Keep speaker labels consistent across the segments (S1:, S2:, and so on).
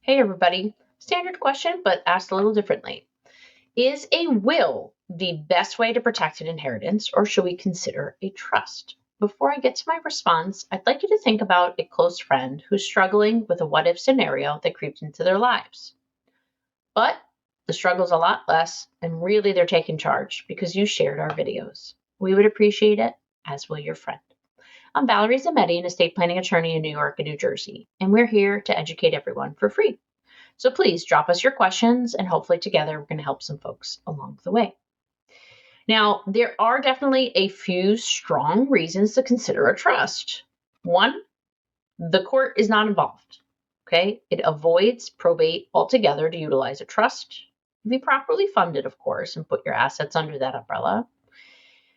S1: Hey everybody, standard question, but asked a little differently. Is a will the best way to protect an inheritance, or should we consider a trust? Before I get to my response, I'd like you to think about a close friend who's struggling with a what-if scenario that creeps into their lives. But the struggle's a lot less, and really they're taking charge because you shared our videos. We would appreciate it, as will your friend. I'm Valerie Zammitti, an estate planning attorney in New York and New Jersey, and we're here to educate everyone for free. So please drop us your questions, and hopefully together we're going to help some folks along the way. Now, there are definitely a few strong reasons to consider a trust. One, the court is not involved. Okay, it avoids probate altogether to utilize a trust. Be properly funded, of course, and put your assets under that umbrella,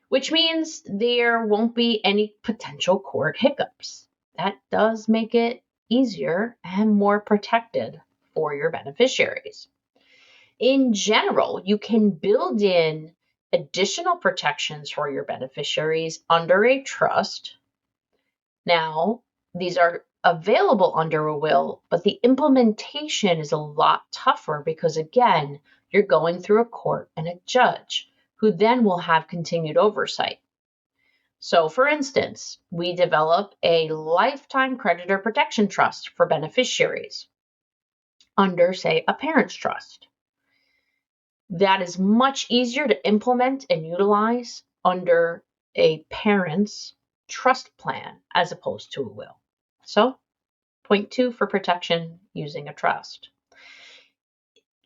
S1: which means there won't be any potential court hiccups. That does make it easier and more protected for your beneficiaries. In general, you can build in additional protections for your beneficiaries under a trust. Now, these are available under a will, but the implementation is a lot tougher because, again, you're going through a court and a judge who then will have continued oversight. So, for instance, we develop a lifetime creditor protection trust for beneficiaries under, say, a parent's trust. That is much easier to implement and utilize under a parent's trust plan as opposed to a will. So, point 2 for protection using a trust.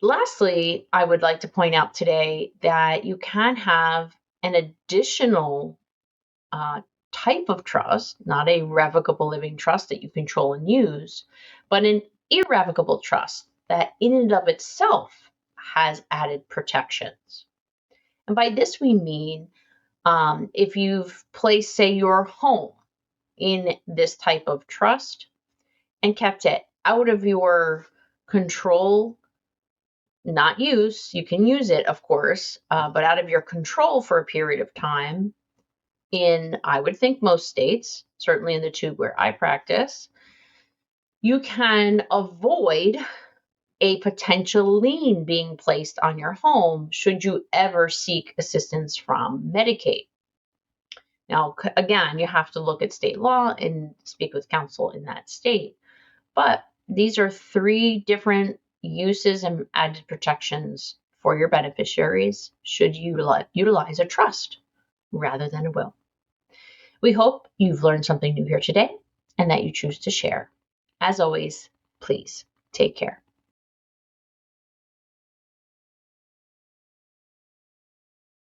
S1: Lastly, I would like to point out today that you can have an additional type of trust, not a revocable living trust that you control and use, but an irrevocable trust that in and of itself has added protections. And by this we mean if you've placed, say, your home in this type of trust and kept it out of your control, not use, you can use it, of course, but out of your control for a period of time in, I would think, most states, certainly in the two where I practice, you can avoid a potential lien being placed on your home should you ever seek assistance from Medicaid. Now, again, you have to look at state law and speak with counsel in that state. But these are 3 different uses and added protections for your beneficiaries should you utilize a trust rather than a will. We hope you've learned something new here today and that you choose to share. As always, please take care.